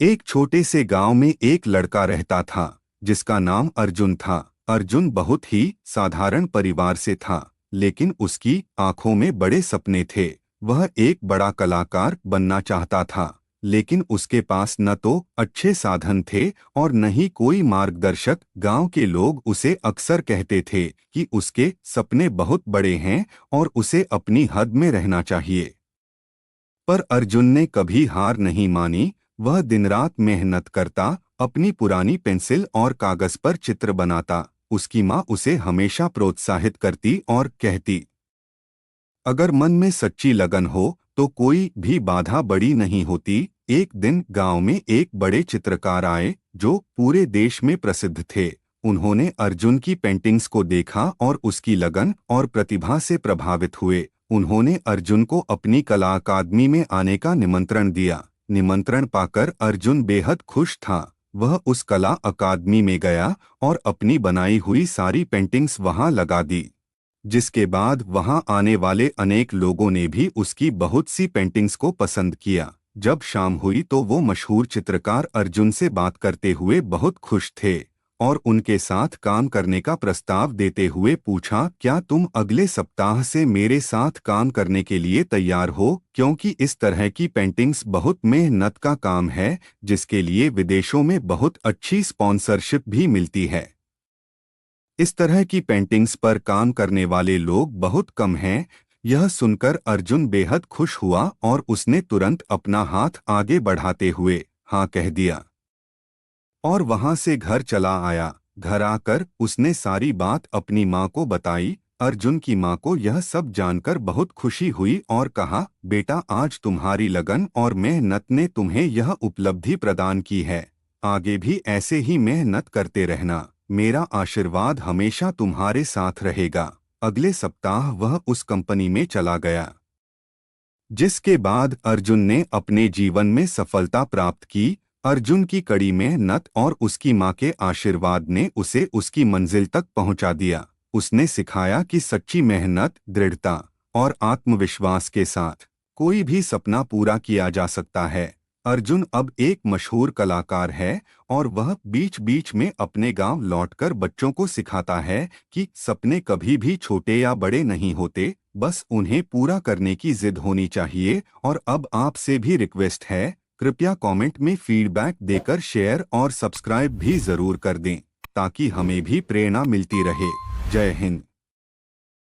एक छोटे से गांव में एक लड़का रहता था जिसका नाम अर्जुन था। अर्जुन बहुत ही साधारण परिवार से था, लेकिन उसकी आंखों में बड़े सपने थे। वह एक बड़ा कलाकार बनना चाहता था, लेकिन उसके पास न तो अच्छे साधन थे और न ही कोई मार्गदर्शक। गांव के लोग उसे अक्सर कहते थे कि उसके सपने बहुत बड़े हैं और उसे अपनी हद में रहना चाहिए। पर अर्जुन ने कभी हार नहीं मानी। वह दिन रात मेहनत करता, अपनी पुरानी पेंसिल और कागज पर चित्र बनाता। उसकी माँ उसे हमेशा प्रोत्साहित करती और कहती, अगर मन में सच्ची लगन हो तो कोई भी बाधा बड़ी नहीं होती। एक दिन गांव में एक बड़े चित्रकार आए जो पूरे देश में प्रसिद्ध थे। उन्होंने अर्जुन की पेंटिंग्स को देखा और उसकी लगन और प्रतिभा से प्रभावित हुए। उन्होंने अर्जुन को अपनी कला अकादमी में आने का निमंत्रण दिया। निमंत्रण पाकर अर्जुन बेहद खुश था। वह उस कला अकादमी में गया और अपनी बनाई हुई सारी पेंटिंग्स वहां लगा दी, जिसके बाद वहां आने वाले अनेक लोगों ने भी उसकी बहुत सी पेंटिंग्स को पसंद किया। जब शाम हुई तो वो मशहूर चित्रकार अर्जुन से बात करते हुए बहुत खुश थे और उनके साथ काम करने का प्रस्ताव देते हुए पूछा, क्या तुम अगले सप्ताह से मेरे साथ काम करने के लिए तैयार हो? क्योंकि इस तरह की पेंटिंग्स बहुत मेहनत का काम है, जिसके लिए विदेशों में बहुत अच्छी स्पॉन्सरशिप भी मिलती है। इस तरह की पेंटिंग्स पर काम करने वाले लोग बहुत कम हैं। यह सुनकर अर्जुन बेहद खुश हुआ और उसने तुरंत अपना हाथ आगे बढ़ाते हुए हाँ कह दिया और वहां से घर चला आया। घर आकर उसने सारी बात अपनी माँ को बताई। अर्जुन की माँ को यह सब जानकर बहुत खुशी हुई और कहा, बेटा, आज तुम्हारी लगन और मेहनत ने तुम्हें यह उपलब्धि प्रदान की है। आगे भी ऐसे ही मेहनत करते रहना। मेरा आशीर्वाद हमेशा तुम्हारे साथ रहेगा। अगले सप्ताह वह उस कंपनी में चला गया, जिसके बाद अर्जुन ने अपने जीवन में सफलता प्राप्त की। अर्जुन की कड़ी मेहनत और उसकी माँ के आशीर्वाद ने उसे उसकी मंजिल तक पहुंचा दिया। उसने सिखाया कि सच्ची मेहनत, दृढ़ता और आत्मविश्वास के साथ कोई भी सपना पूरा किया जा सकता है। अर्जुन अब एक मशहूर कलाकार है और वह बीच बीच में अपने गांव लौटकर बच्चों को सिखाता है कि सपने कभी भी छोटे या बड़े नहीं होते, बस उन्हें पूरा करने की जिद होनी चाहिए। और अब आपसे भी रिक्वेस्ट है, कृपया कमेंट में फीडबैक देकर शेयर और सब्सक्राइब भी जरूर कर दें, ताकि हमें भी प्रेरणा मिलती रहे। जय हिंद।